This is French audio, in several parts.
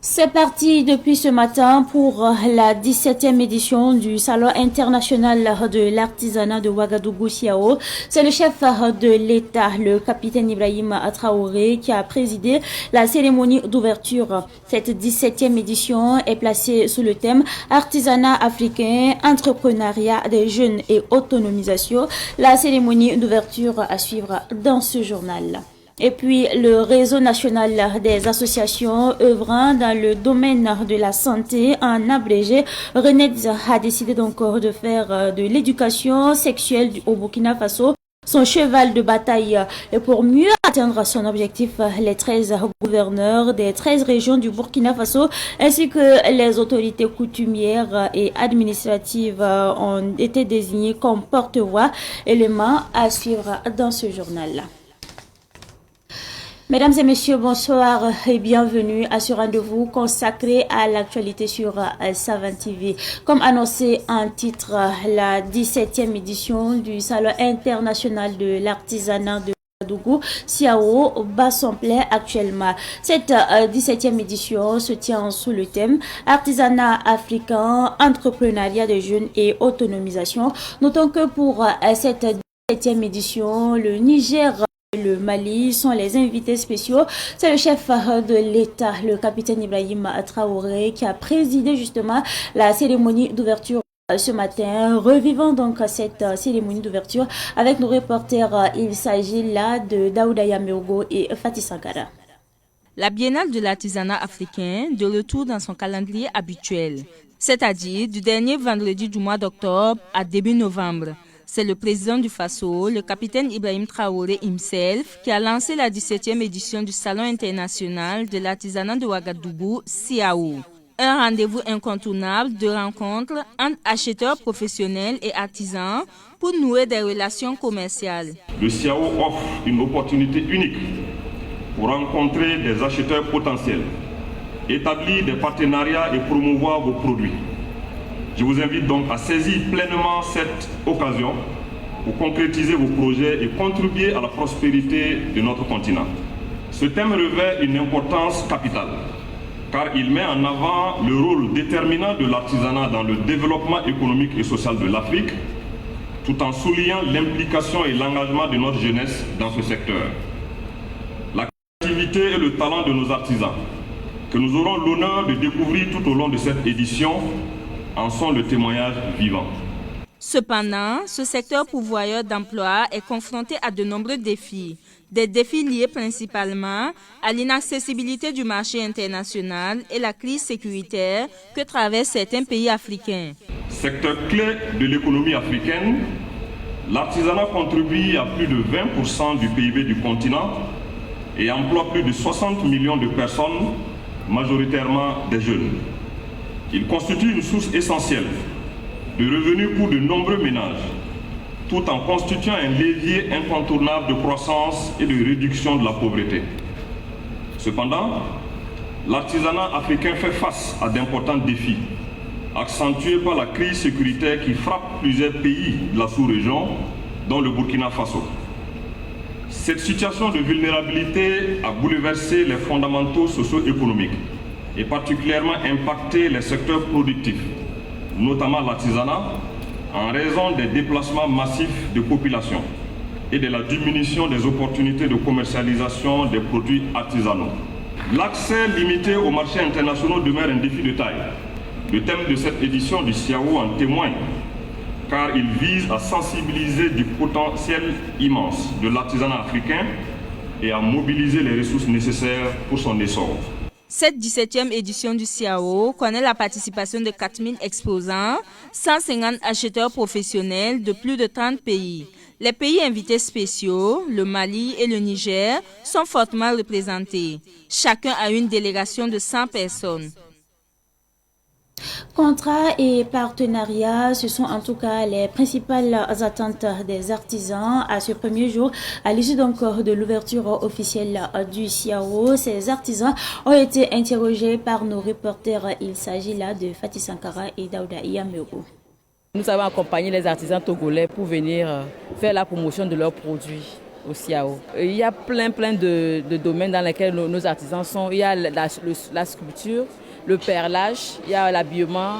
C'est parti depuis ce matin pour la 17e édition du Salon international de l'artisanat de Ouagadougou-Siao. C'est le chef de l'État, le capitaine Ibrahim Traoré, qui a présidé la cérémonie d'ouverture. Cette 17e édition est placée sous le thème Artisanat africain, entrepreneuriat des jeunes et autonomisation. La cérémonie d'ouverture à suivre dans ce journal. Et puis, le réseau national des associations œuvrant dans le domaine de la santé en abrégé, RENEDS, a décidé donc de faire de l'éducation sexuelle au Burkina Faso son cheval de bataille. Et pour mieux atteindre son objectif, les 13 gouverneurs des 13 régions du Burkina Faso ainsi que les autorités coutumières et administratives ont été désignés comme porte-voix, élément à suivre dans ce journal. Mesdames et messieurs, bonsoir et bienvenue à ce rendez-vous consacré à l'actualité sur Savane TV. Comme annoncé en titre, la 17e édition du Salon international de l'artisanat de Ouagadougou-Siao bat son plein actuellement. Cette 17e édition se tient sous le thème Artisanat africain, entrepreneuriat des jeunes et autonomisation. Notons que pour cette 17e édition, le Niger et le Mali sont les invités spéciaux. C'est le chef de l'État, le capitaine Ibrahim Traoré, qui a présidé justement la cérémonie d'ouverture ce matin. Revivons donc cette cérémonie d'ouverture avec nos reporters. Il s'agit là de Daouda Yameogo et Fatih Sankara. La Biennale de l'artisanat africain de retour dans son calendrier habituel, c'est-à-dire du dernier vendredi du mois d'octobre à début novembre. C'est le président du Faso, le capitaine Ibrahim Traoré himself, qui a lancé la 17e édition du Salon international de l'artisanat de Ouagadougou-Siao. Un rendez-vous incontournable de rencontres entre acheteurs professionnels et artisans pour nouer des relations commerciales. Le Siao offre une opportunité unique pour rencontrer des acheteurs potentiels, établir des partenariats et promouvoir vos produits. Je vous invite donc à saisir pleinement cette occasion pour concrétiser vos projets et contribuer à la prospérité de notre continent. Ce thème revêt une importance capitale, car il met en avant le rôle déterminant de l'artisanat dans le développement économique et social de l'Afrique, tout en soulignant l'implication et l'engagement de notre jeunesse dans ce secteur. La créativité et le talent de nos artisans, que nous aurons l'honneur de découvrir tout au long de cette édition, en sont le témoignage vivant. Cependant, ce secteur pourvoyeur d'emplois est confronté à de nombreux défis. Des défis liés principalement à l'inaccessibilité du marché international et la crise sécuritaire que traversent certains pays africains. Secteur clé de l'économie africaine, l'artisanat contribue à plus de 20% du PIB du continent et emploie plus de 60 millions de personnes, majoritairement des jeunes. Il constitue une source essentielle de revenus pour de nombreux ménages, tout en constituant un levier incontournable de croissance et de réduction de la pauvreté. Cependant, l'artisanat africain fait face à d'importants défis, accentués par la crise sécuritaire qui frappe plusieurs pays de la sous-région, dont le Burkina Faso. Cette situation de vulnérabilité a bouleversé les fondamentaux socio-économiques et particulièrement impacté les secteurs productifs, notamment l'artisanat, en raison des déplacements massifs de population et de la diminution des opportunités de commercialisation des produits artisanaux. L'accès limité aux marchés internationaux demeure un défi de taille. Le thème de cette édition du Siao en témoigne, car il vise à sensibiliser du potentiel immense de l'artisanat africain et à mobiliser les ressources nécessaires pour son essor. Cette 17e édition du Siao connaît la participation de 4000 exposants, 150 acheteurs professionnels de plus de 30 pays. Les pays invités spéciaux, le Mali et le Niger, sont fortement représentés. Chacun a une délégation de 100 personnes. Contrats et partenariats, ce sont en tout cas les principales attentes des artisans à ce premier jour. À l'issue donc de l'ouverture officielle du Siao, ces artisans ont été interrogés par nos reporters. Il s'agit là de Fatih Sankara et Daouda Yameogo. Nous avons accompagné les artisans togolais pour venir faire la promotion de leurs produits. au CIAO. Il y a plein de domaines dans lesquels nos artisans sont. Il y a la sculpture, le perlage, il y a l'habillement,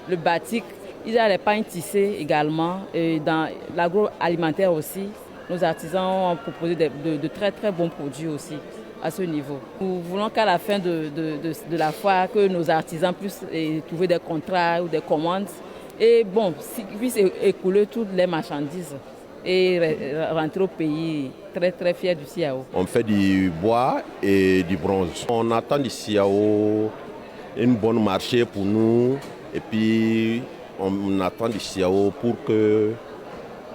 le batik, il y a les pagnes tissées également. Et dans l'agroalimentaire aussi, nos artisans ont proposé de très très bons produits aussi à ce niveau. Nous voulons qu'à la fin de la foire, que nos artisans puissent trouver des contrats ou des commandes et puissent écouler toutes les marchandises et rentrer au pays très très fiers du CIAO. On fait du bois et du bronze. On attend du CIAO une bonne marché pour nous et puis on attend du CIAO pour que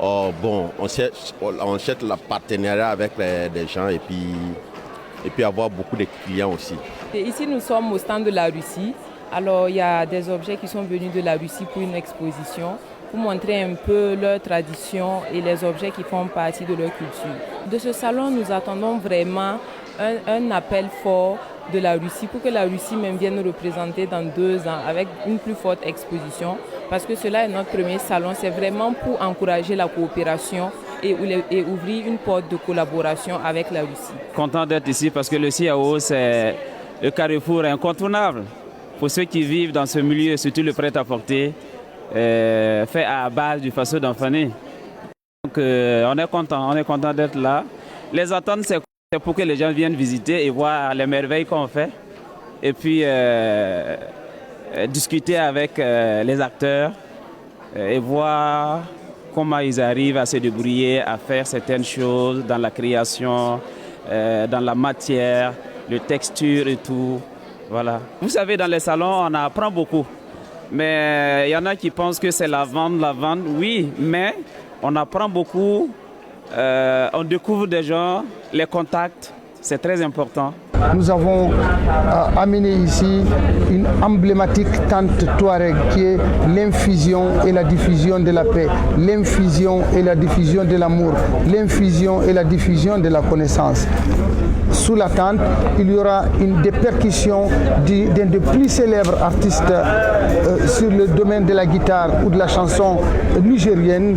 on cherche le partenariat avec des gens et puis avoir beaucoup de clients aussi. Et ici nous sommes au stand de la Russie. Alors il y a des objets qui sont venus de la Russie pour une exposition, pour montrer un peu leur tradition et les objets qui font partie de leur culture. De ce salon, nous attendons vraiment un appel fort de la Russie pour que la Russie même vienne nous représenter dans 2 ans avec une plus forte exposition, parce que cela est notre premier salon. C'est vraiment pour encourager la coopération et ouvrir une porte de collaboration avec la Russie. Content d'être ici parce que le CIAO, c'est le carrefour incontournable pour ceux qui vivent dans ce milieu, surtout le prêt-à-porter, fait à base du faso d'Anfani. Donc on est content d'être là. Les attentes, c'est pour que les gens viennent visiter et voir les merveilles qu'on fait. Et puis discuter avec les acteurs et voir comment ils arrivent à se débrouiller, à faire certaines choses dans la création, dans la matière, les textures et tout. Voilà. Vous savez, dans les salons, on apprend beaucoup. Mais il y en a qui pensent que c'est la vente, oui, mais on apprend beaucoup, on découvre des gens, les contacts, c'est très important. Nous avons amené ici une emblématique tente Touareg qui est l'infusion et la diffusion de la paix, l'infusion et la diffusion de l'amour, l'infusion et la diffusion de la connaissance. Sous la tente, il y aura des percussions d'un des plus célèbres artistes sur le domaine de la guitare ou de la chanson nigérienne,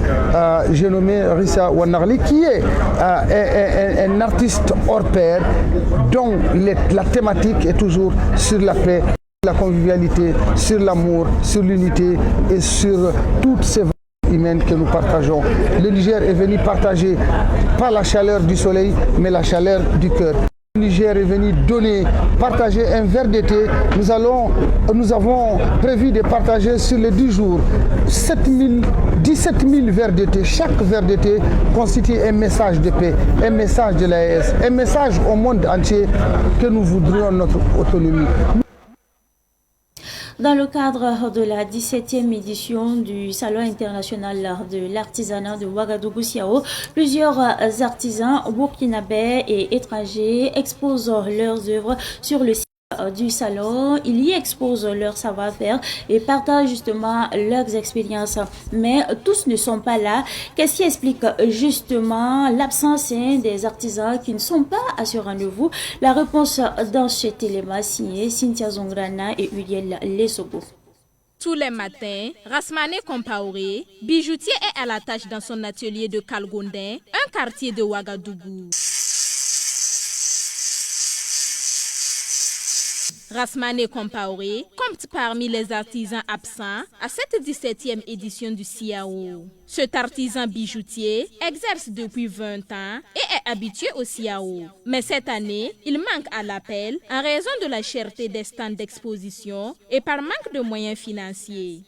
j'ai nommé Rissa Wanarli, qui est un artiste hors pair dont la thématique est toujours sur la paix, la convivialité, sur l'amour, sur l'unité et sur toutes ces valeurs humaines que nous partageons. Le Niger est venu partager pas la chaleur du soleil, mais la chaleur du cœur. Le Niger est venu partager un verre d'été. Nous avons prévu de partager sur les 10 jours 17 000 verres d'été. Chaque verre d'été constitue un message de paix, un message de l'AES, un message au monde entier que nous voudrions notre autonomie. Dans le cadre de la 17e édition du Salon international de l'artisanat de Ouagadougou-Siao, plusieurs artisans burkinabés et étrangers exposent leurs œuvres sur le site du salon. Ils y exposent leur savoir-faire et partagent justement leurs expériences. Mais tous ne sont pas là. Qu'est-ce qui explique justement l'absence des artisans qui ne sont pas à ce rendez-vous? La réponse dans cet élément signé Cynthia Zongrana et Uriel Lesobo. Tous les matins, Rasmane Compaoré, bijoutier, est à la tâche dans son atelier de Kalgondin, un quartier de Ouagadougou. Rasmane Compaoré compte parmi les artisans absents à cette 17e édition du CIAO. Cet artisan bijoutier exerce depuis 20 ans et est habitué au CIAO. Mais cette année, il manque à l'appel en raison de la cherté des stands d'exposition et par manque de moyens financiers.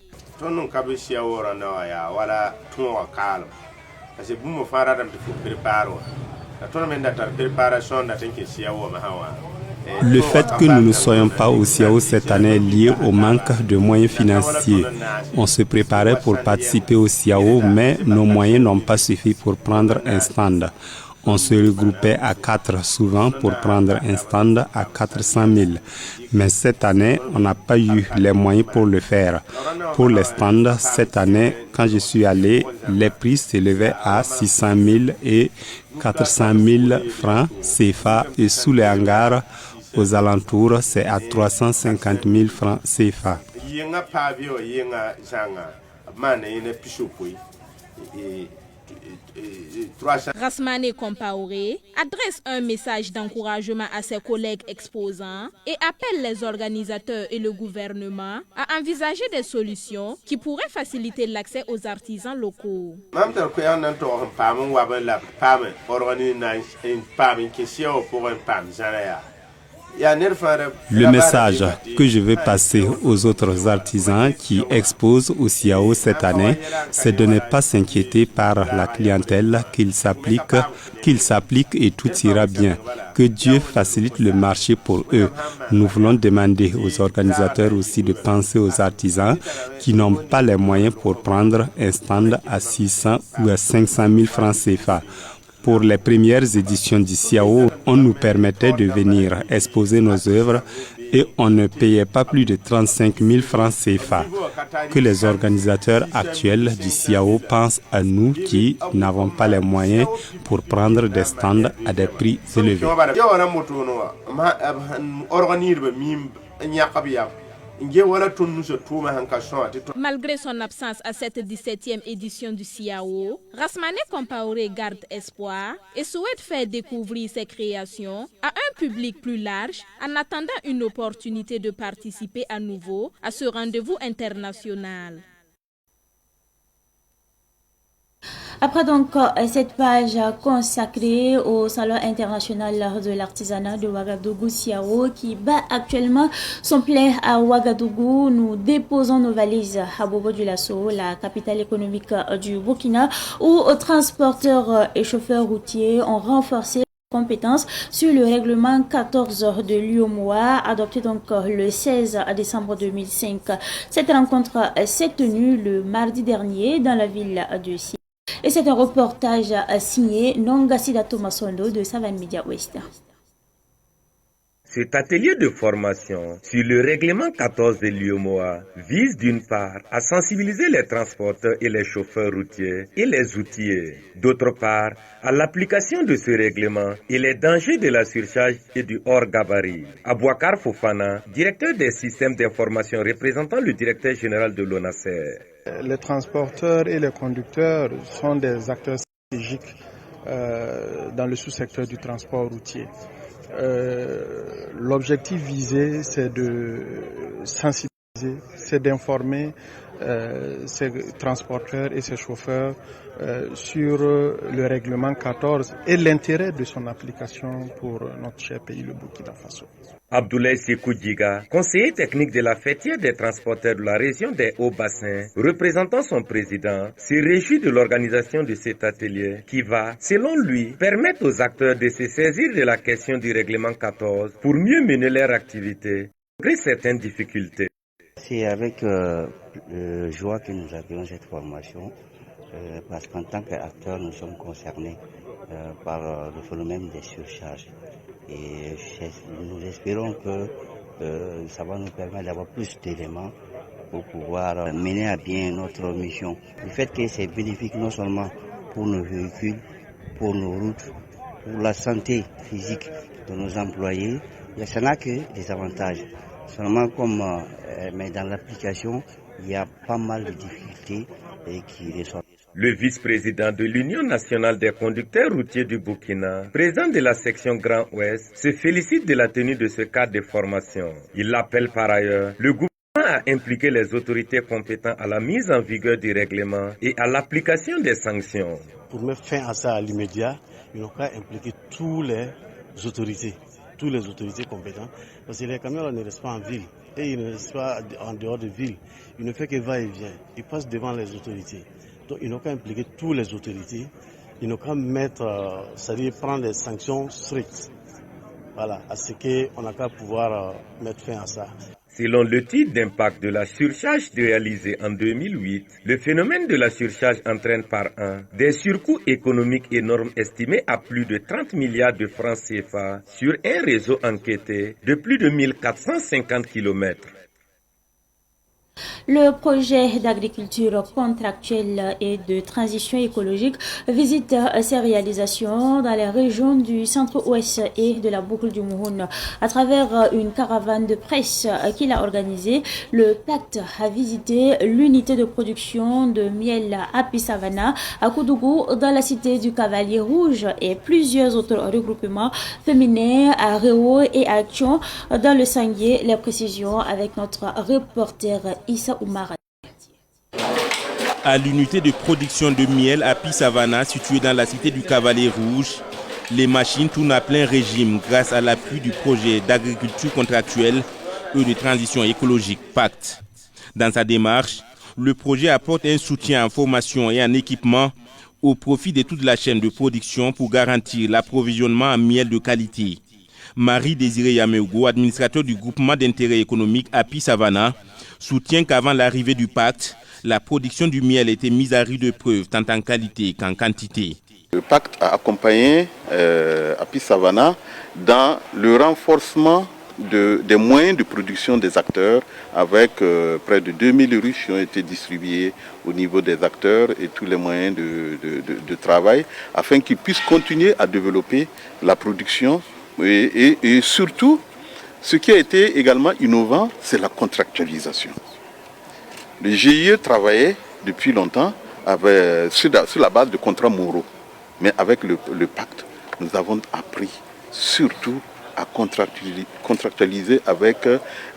Le fait que nous ne soyons pas au CIAO cette année est lié au manque de moyens financiers. On se préparait pour participer au CIAO, mais nos moyens n'ont pas suffi pour prendre un stand. On se regroupait à 4 souvent pour prendre un stand à 400 000. Mais cette année, on n'a pas eu les moyens pour le faire. Pour les stands, cette année, quand je suis allé, les prix s'élevaient à 600 000 et 400 000 francs CFA et sous les hangars, aux alentours, c'est à 350 000 francs CFA. Rasmane Compaoré adresse un message d'encouragement à ses collègues exposants et appelle les organisateurs et le gouvernement à envisager des solutions qui pourraient faciliter l'accès aux artisans locaux. Le message que je veux passer aux autres artisans qui exposent au CIAO cette année, c'est de ne pas s'inquiéter par la clientèle, qu'il s'applique et tout ira bien. Que Dieu facilite le marché pour eux. Nous voulons demander aux organisateurs aussi de penser aux artisans qui n'ont pas les moyens pour prendre un stand à 600 ou à 500 000 francs CFA. Pour les premières éditions du CIAO, on nous permettait de venir exposer nos œuvres et on ne payait pas plus de 35 000 francs CFA. Que les organisateurs actuels du CIAO pensent à nous qui n'avons pas les moyens pour prendre des stands à des prix élevés. Malgré son absence à cette 17e édition du CIAO, Rasmane Compaoré garde espoir et souhaite faire découvrir ses créations à un public plus large en attendant une opportunité de participer à nouveau à ce rendez-vous international. Après donc cette page consacrée au Salon international de l'artisanat de Ouagadougou CIAO qui bat actuellement son plein à Ouagadougou, nous déposons nos valises à Bobo-Dioulasso, la capitale économique du Burkina, où transporteurs et chauffeurs routiers ont renforcé compétences sur le règlement 14 de l'UOMOA adopté donc le 16 décembre 2005. Cette rencontre s'est tenue le mardi dernier dans la ville de Sié. Et c'est un reportage signé Nongasida Thomasondo de Savan Media Ouest. Cet atelier de formation sur le règlement 14 de l'UOMOA vise d'une part à sensibiliser les transporteurs et les chauffeurs routiers et les outillers, d'autre part à l'application de ce règlement et les dangers de la surcharge et du hors-gabarit. Abouakar Fofana, directeur des systèmes d'information représentant le directeur général de l'ONASER. Les transporteurs et les conducteurs sont des acteurs stratégiques dans le sous-secteur du transport routier. L'objectif visé, c'est de sensibiliser, c'est d'informer ces transporteurs et ces chauffeurs sur le règlement 14 et l'intérêt de son application pour notre cher pays, le Burkina Faso. Abdoulaye Sekou Djiga, conseiller technique de la fêtière des transporteurs de la région des Hauts-Bassins, représentant son président, se réjouit de l'organisation de cet atelier qui va, selon lui, permettre aux acteurs de se saisir de la question du règlement 14 pour mieux mener leur activité, malgré certaines difficultés. C'est avec joie que nous accueillons cette formation, parce qu'en tant qu'acteurs, nous sommes concernés par le phénomène des surcharges. Et nous espérons que ça va nous permettre d'avoir plus d'éléments pour pouvoir mener à bien notre mission. Le fait que c'est bénéfique non seulement pour nos véhicules, pour nos routes, pour la santé physique de nos employés, ça n'a que des avantages. Seulement mais dans l'application, il y a pas mal de difficultés qui ressortent. Le vice-président de l'Union nationale des conducteurs routiers du Burkina, président de la section Grand Ouest, se félicite de la tenue de ce cadre de formation. Il appelle par ailleurs le gouvernement à impliquer les autorités compétentes à la mise en vigueur du règlement et à l'application des sanctions. Pour mettre fin à ça à l'immédiat, il faut impliquer toutes les autorités compétentes, parce que les camions ne restent pas en ville et ils ne restent pas en dehors de ville. Il ne fait que va-et-vient. Ils passent devant les autorités. Donc il n'a qu'à impliquer toutes les autorités, il n'a qu'à prendre des sanctions strictes. Voilà, à ce qu'on n'a qu'à pouvoir mettre fin à ça. Selon l'étude d'impact de la surcharge réalisée en 2008, le phénomène de la surcharge entraîne par an des surcoûts économiques énormes estimés à plus de 30 milliards de francs CFA sur un réseau enquêté de plus de 1450 km. Le projet d'agriculture contractuelle et de transition écologique visite ses réalisations dans les régions du centre-ouest et de la boucle du Mouhoun. À travers une caravane de presse qu'il a organisée, le pacte a visité l'unité de production de miel à Pissavana, à Koudougou, dans la cité du Cavalier Rouge et plusieurs autres regroupements féminins à Réo et à Tchon dans le Sanguier. Les précisions avec notre reporter Issa Oumar. À l'unité de production de miel à Pissavana, située dans la cité du Cavalier Rouge, les machines tournent à plein régime grâce à l'appui du projet d'agriculture contractuelle et de transition écologique PACT. Dans sa démarche, le projet apporte un soutien en formation et en équipement au profit de toute la chaîne de production pour garantir l'approvisionnement en miel de qualité. Marie-Désirée Yameogo, administrateur du groupement d'intérêt économique à Pissavana, soutient qu'avant l'arrivée du pacte, la production du miel était mise à rude épreuve tant en qualité qu'en quantité. Le pacte a accompagné à Pissavana dans le renforcement des moyens de production des acteurs avec près de 2000 ruches qui ont été distribuées au niveau des acteurs et tous les moyens de travail afin qu'ils puissent continuer à développer la production et surtout ce qui a été également innovant, c'est la contractualisation. Le GIE travaillait depuis longtemps sur la base de contrats moraux, mais avec le pacte, nous avons appris surtout à contractualiser avec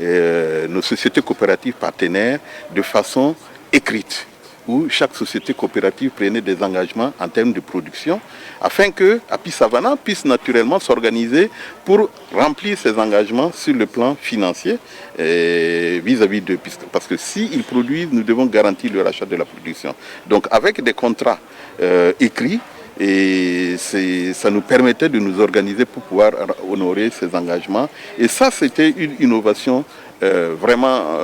nos sociétés coopératives partenaires de façon écrite, où chaque société coopérative prenait des engagements en termes de production, afin que Pissavana puisse naturellement s'organiser pour remplir ses engagements sur le plan financier vis-à-vis de... Parce que s'ils produisent, nous devons garantir le rachat de la production. Donc avec des contrats écrits, et ça nous permettait de nous organiser pour pouvoir honorer ces engagements. Et ça, c'était une innovation vraiment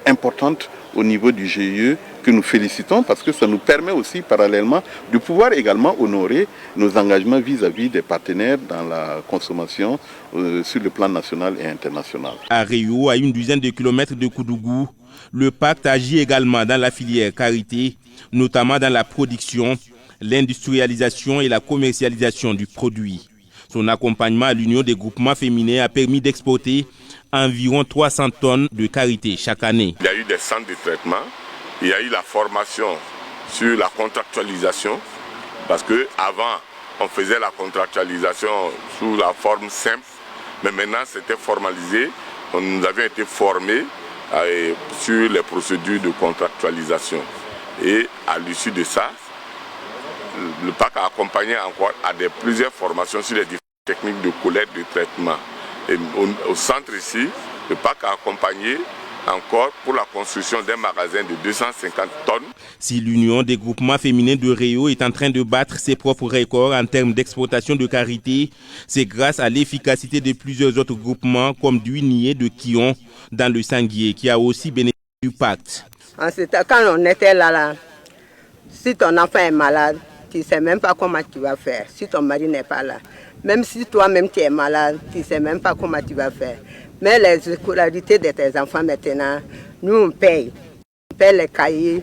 importante au niveau du GIE que nous félicitons parce que ça nous permet aussi parallèlement de pouvoir également honorer nos engagements vis-à-vis des partenaires dans la consommation sur le plan national et international. À Réo, à une dizaine de kilomètres de Koudougou, le pacte agit également dans la filière karité, notamment dans la production, l'industrialisation et la commercialisation du produit. Son accompagnement à l'Union des groupements féminins a permis d'exporter environ 300 tonnes de karité chaque année. Il y a eu des centres de traitement, il y a eu la formation sur la contractualisation, parce qu'avant, on faisait la contractualisation sous la forme simple, mais maintenant c'était formalisé. Nous avions été formés sur les procédures de contractualisation. Et à l'issue de ça, le PAC a accompagné encore à plusieurs formations sur les différentes techniques de collecte de traitement. Et au centre ici, le PAC a accompagné encore pour la construction d'un magasin de 250 tonnes. Si l'Union des groupements féminins de Réo est en train de battre ses propres records en termes d'exportation de karité, c'est grâce à l'efficacité de plusieurs autres groupements comme Duinier de Kion dans le Sanguier qui a aussi bénéficié du pacte. Quand on était là, si ton enfant est malade, tu ne sais même pas comment tu vas faire. Si ton mari n'est pas là, même si toi-même tu es malade, tu ne sais même pas comment tu vas faire. Mais les scolarités de tes enfants maintenant, nous on paye. On paye les cahiers,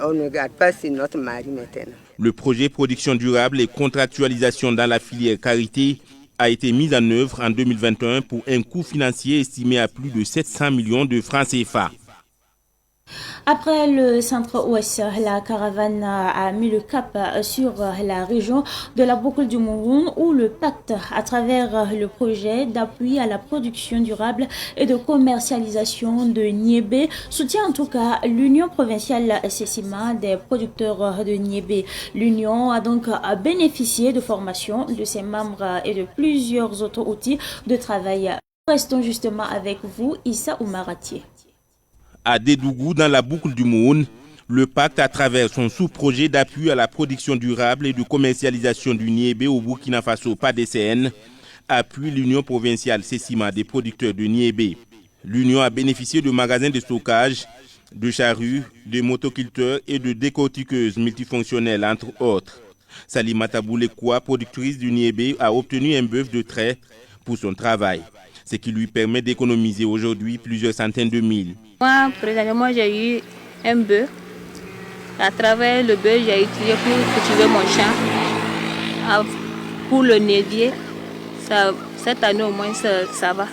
on ne regarde pas si notre mari maintenant. Le projet production durable et contractualisation dans la filière karité a été mis en œuvre en 2021 pour un coût financier estimé à plus de 700 millions de francs CFA. Après le centre-ouest, la caravane a mis le cap sur la région de la boucle du Mouhoun où le pacte, à travers le projet d'appui à la production durable et de commercialisation de Niébé, soutient en tout cas l'Union provinciale Sessima des producteurs de Niébé. L'Union a donc bénéficié de formation de ses membres et de plusieurs autres outils de travail. Restons justement avec vous, Issa Oumaratier. À Dédougou, dans la boucle du Mouhoun, le pacte, à travers son sous-projet d'appui à la production durable et de commercialisation du Niébé au Burkina Faso, PADCN, appuie l'Union provinciale Sessima des producteurs de Niébé. L'Union a bénéficié de magasins de stockage, de charrues, de motoculteurs et de décortiqueuses multifonctionnelles, entre autres. Salimata Boulekwa, productrice du Niébé, a obtenu un bœuf de trait pour son travail, ce qui lui permet d'économiser aujourd'hui plusieurs centaines de mille. Moi, présentement, j'ai eu un bœuf. À travers le bœuf, j'ai utilisé pour cultiver mon champ. Pour le névier, cette année au moins, ça va.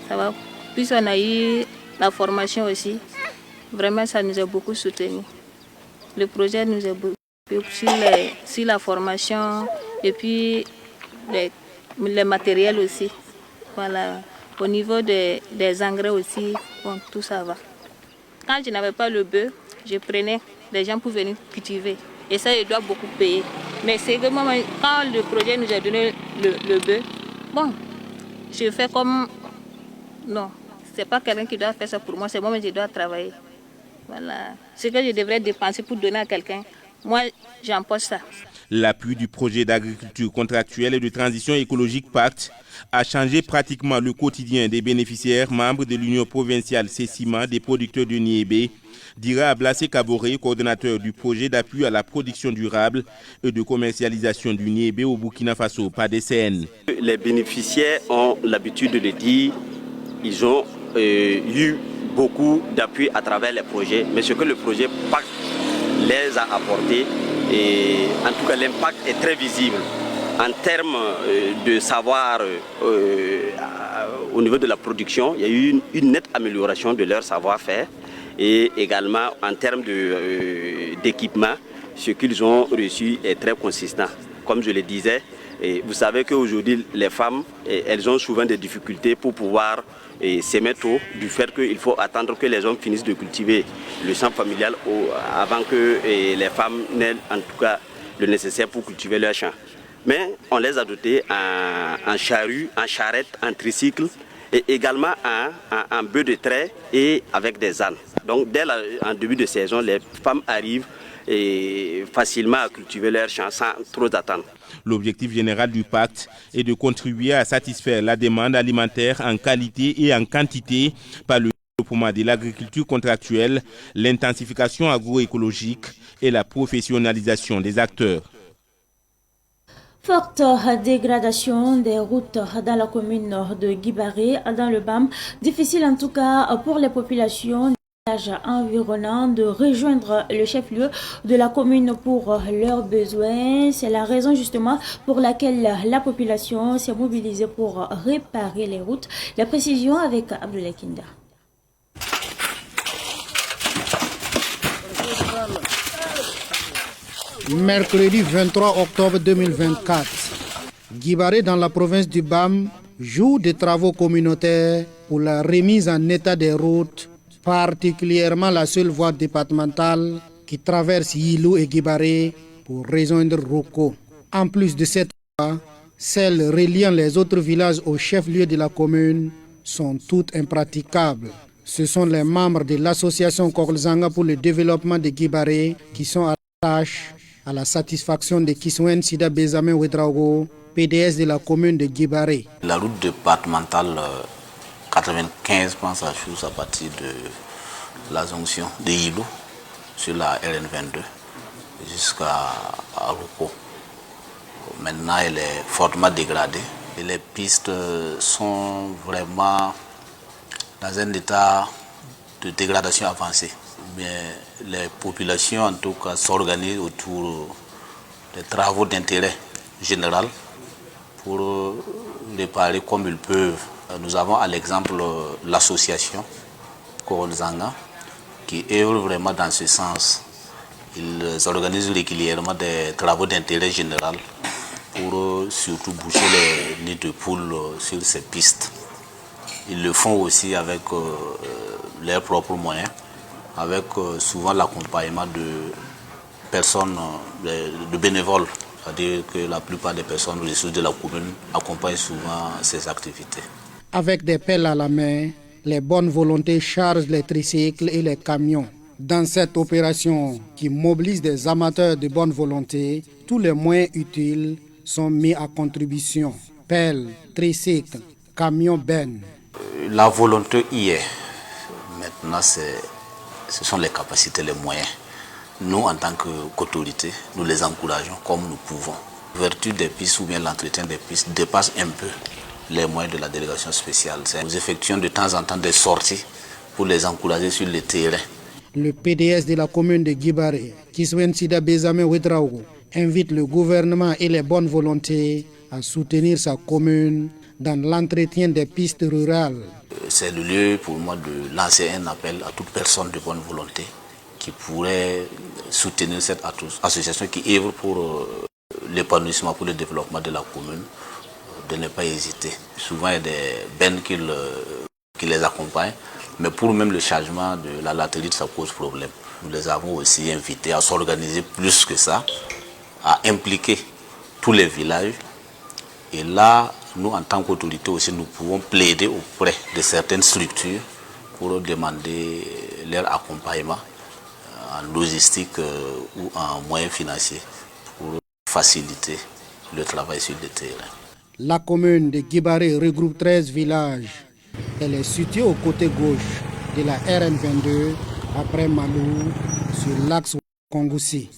Ça va. Puis on a eu la formation aussi. Vraiment, ça nous a beaucoup soutenus. Le projet nous a beaucoup sur la formation et puis les matériels aussi. Voilà. Au niveau des engrais aussi, bon, tout ça va. Quand je n'avais pas le bœuf, je prenais des gens pour venir cultiver. Et ça, je dois beaucoup payer. Mais c'est que moi, quand le projet nous a donné le bœuf, bon, je fais comme... Non, c'est pas quelqu'un qui doit faire ça pour moi, c'est moi qui dois travailler. Voilà. Ce que je devrais dépenser pour donner à quelqu'un, moi, j'empoche ça. L'appui du projet d'agriculture contractuelle et de transition écologique PACT a changé pratiquement le quotidien des bénéficiaires membres de l'Union provinciale CECIMA des producteurs de Niébé, dira Ablassé Kaboré, coordonnateur du projet d'appui à la production durable et de commercialisation du Niébé au Burkina Faso, PADCN. Les bénéficiaires ont l'habitude de le dire, ils ont eu beaucoup d'appui à travers les projets, mais ce que le projet PACT les a apporté, et en tout cas l'impact est très visible en termes de savoir au niveau de la production. Il y a eu une nette amélioration de leur savoir-faire et également en termes d'équipement, ce qu'ils ont reçu est très consistant. Comme je le disais, et vous savez qu'aujourd'hui les femmes, elles ont souvent des difficultés pour pouvoir s'aimer tôt, du fait qu'il faut attendre que les hommes finissent de cultiver le champ familial avant que les femmes n'aient en tout cas le nécessaire pour cultiver leur champ. Mais on les a dotés en charrue, en charrette, en tricycle et également en bœuf de trait et avec des ânes. Donc dès en début de saison, les femmes arrivent facilement à cultiver leur champ sans trop attendre. L'objectif général du pacte est de contribuer à satisfaire la demande alimentaire en qualité et en quantité par le développement de l'agriculture contractuelle, l'intensification agroécologique et la professionnalisation des acteurs. Forte dégradation des routes dans la commune de Guibaré, dans le BAM. Difficile en tout cas pour les populations environnants de rejoindre le chef-lieu de la commune pour leurs besoins. C'est la raison justement pour laquelle la population s'est mobilisée pour réparer les routes. La précision avec Abdoulaye Kinda. Mercredi 23 octobre 2024, Guibaré dans la province du BAM joue des travaux communautaires pour la remise en état des routes, particulièrement la seule voie départementale qui traverse Yilou et Guibaré pour rejoindre Roko. En plus de cette voie, celles reliant les autres villages au chef-lieu de la commune sont toutes impraticables. Ce sont les membres de l'association Koglzanga pour le développement de Guibaré qui sont à la tâche à la satisfaction de Kiswen Sida Bezame Ouedraogo, PDS de la commune de Guibaré. La route départementale 95 pense à chose à partir de la jonction de Yilou sur la RN22 jusqu'à Roko. Maintenant, elle est fortement dégradée et les pistes sont vraiment dans un état de dégradation avancée. Mais les populations, en tout cas, s'organisent autour des travaux d'intérêt général pour réparer comme ils peuvent. Nous avons à l'exemple l'association Koglzanga qui œuvre vraiment dans ce sens. Ils organisent régulièrement des travaux d'intérêt général pour surtout boucher les nids de poules sur ces pistes. Ils le font aussi avec leurs propres moyens, avec souvent l'accompagnement de personnes, de bénévoles. C'est-à-dire que la plupart des personnes ressources de la commune accompagnent souvent ces activités. Avec des pelles à la main, les bonnes volontés chargent les tricycles et les camions. Dans cette opération qui mobilise des amateurs de bonne volonté, tous les moyens utiles sont mis à contribution. Pelles, tricycles, camions, bennes. La volonté y est. Maintenant, ce sont les capacités, les moyens. Nous, en tant qu'autorité, nous les encourageons comme nous pouvons. L'ouverture des pistes ou bien l'entretien des pistes dépasse un peu les moyens de la délégation spéciale. Nous effectuons de temps en temps des sorties pour les encourager sur le terrain. Le PDS de la commune de Guibaré, Kiswen Sida Bezame Ouedraogo, invite le gouvernement et les bonnes volontés à soutenir sa commune dans l'entretien des pistes rurales. C'est le lieu pour moi de lancer un appel à toute personne de bonne volonté qui pourrait soutenir cette association qui œuvre pour l'épanouissement, pour le développement de la commune, de ne pas hésiter. Souvent il y a des bennes qui les accompagnent, mais pour même le changement de la latérite, ça pose problème. Nous les avons aussi invités à s'organiser plus que ça, à impliquer tous les villages. Et là, nous, en tant qu'autorité aussi, nous pouvons plaider auprès de certaines structures pour demander leur accompagnement en logistique ou en moyens financiers pour faciliter le travail sur le terrain. La commune de Guibaré regroupe 13 villages. Elle est située au côté gauche de la RN22, après Malou, sur l'axe Kongoussi.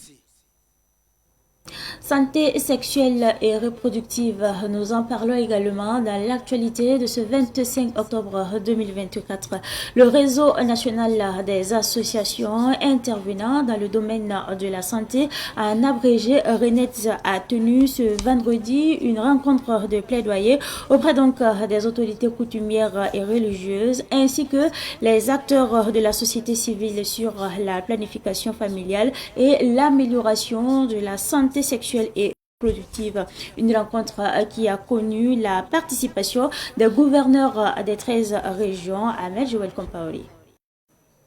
Santé sexuelle et reproductive, nous en parlons également dans l'actualité de ce 25 octobre 2024. Le réseau national des associations intervenant dans le domaine de la santé, en abrégé RENETS, a tenu ce vendredi une rencontre de plaidoyer auprès donc des autorités coutumières et religieuses ainsi que les acteurs de la société civile sur la planification familiale et l'amélioration de la santé sexuelle et productive. Une rencontre qui a connu la participation des gouverneurs des 13 régions. Ahmed Joël Compaoré.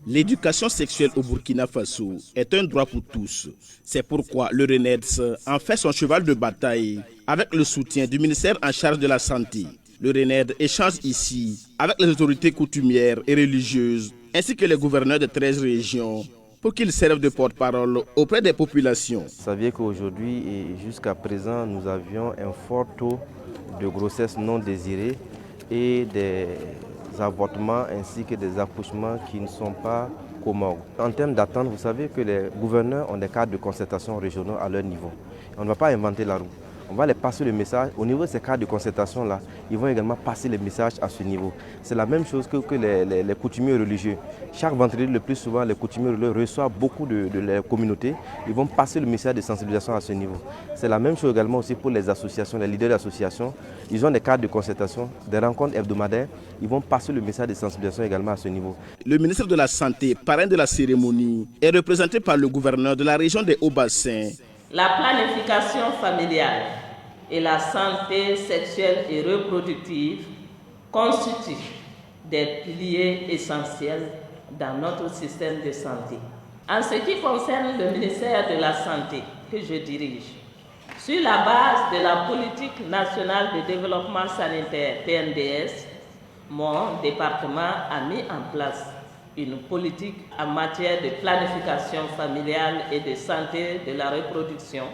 L'éducation sexuelle au Burkina Faso est un droit pour tous. C'est pourquoi le RENETS en fait son cheval de bataille avec le soutien du ministère en charge de la santé. Le RENETS échange ici avec les autorités coutumières et religieuses ainsi que les gouverneurs des 13 régions pour qu'ils servent de porte-parole auprès des populations. Vous saviez qu'aujourd'hui et jusqu'à présent, nous avions un fort taux de grossesse non désirée et des avortements ainsi que des accouchements qui ne sont pas communs. En termes d'attente, vous savez que les gouverneurs ont des cadres de concertation régionaux à leur niveau. On ne va pas inventer la roue. On va les passer le message. Au niveau de ces cadres de concertation-là, ils vont également passer les messages à ce niveau. C'est la même chose que les coutumiers religieux. Chaque vendredi, le plus souvent, les coutumiers religieux reçoivent beaucoup de la communauté. Ils vont passer le message de sensibilisation à ce niveau. C'est la même chose également aussi pour les associations, les leaders d'associations. Ils ont des cadres de concertation, des rencontres hebdomadaires. Ils vont passer le message de sensibilisation également à ce niveau. Le ministre de la Santé, parrain de la cérémonie, est représenté par le gouverneur de la région des Hauts-Bassins. La planification familiale et la santé sexuelle et reproductive constituent des piliers essentiels dans notre système de santé. En ce qui concerne le ministère de la Santé que je dirige, sur la base de la politique nationale de développement sanitaire PNDS, mon département a mis en place une politique en matière de planification familiale et de santé de la reproduction.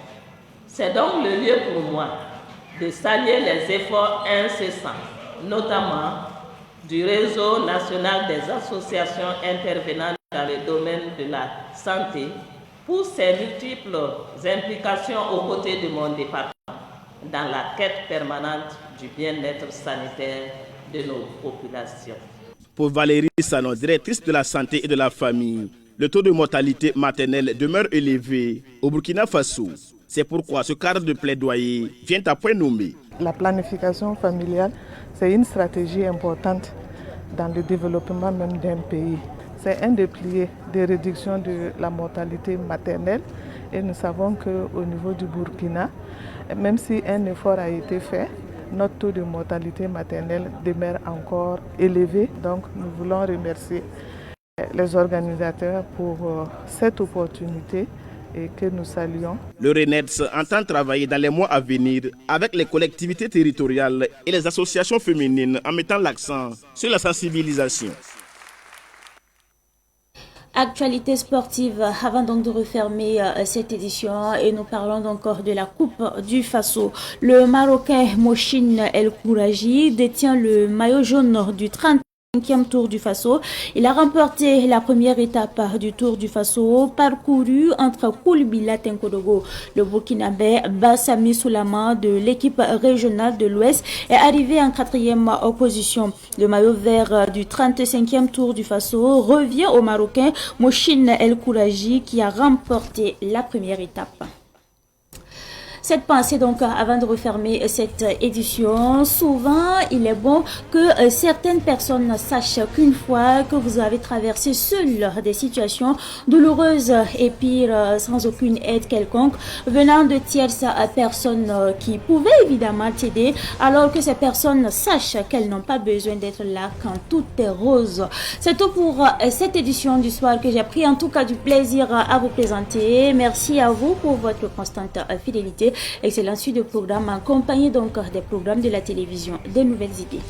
C'est donc le lieu pour moi de saluer les efforts incessants, notamment du réseau national des associations intervenant dans le domaine de la santé pour ses multiples implications aux côtés de mon département dans la quête permanente du bien-être sanitaire de nos populations. Pour Valérie Sanon, directrice de la santé et de la famille, le taux de mortalité maternelle demeure élevé au Burkina Faso. C'est pourquoi ce cadre de plaidoyer vient à point nommé. La planification familiale, c'est une stratégie importante dans le développement même d'un pays. C'est un des piliers de réduction de la mortalité maternelle et nous savons qu'au niveau du Burkina, même si un effort a été fait, notre taux de mortalité maternelle demeure encore élevé. Donc nous voulons remercier les organisateurs pour cette opportunité et que nous saluons. Le RENETS entend travailler dans les mois à venir avec les collectivités territoriales et les associations féminines en mettant l'accent sur la sensibilisation. Actualité sportive, avant donc de refermer cette édition et nous parlons donc de la Coupe du Faso. Le Marocain Mochine El Kouraji détient le maillot jaune du 30 5e Tour du Faso. Il a remporté la première étape du Tour du Faso, parcouru entre Koulibaly Tenkodogo. Le Burkinabé Bassami Soulama de l'équipe régionale de l'Ouest est arrivé en 4e position. Le maillot vert du 35e Tour du Faso revient au Marocain Mouchine El Kouraji qui a remporté la première étape. Cette pensée donc avant de refermer cette édition, souvent il est bon que certaines personnes sachent qu'une fois que vous avez traversé seul des situations douloureuses et pires sans aucune aide quelconque venant de tierces personnes qui pouvaient évidemment t'aider, alors que ces personnes sachent qu'elles n'ont pas besoin d'être là quand tout est rose. C'est tout pour cette édition du soir que j'ai pris en tout cas du plaisir à vous présenter. Merci à vous pour votre constante fidélité. Excellent suite de programmes accompagné donc des programmes de la télévision, des nouvelles idées.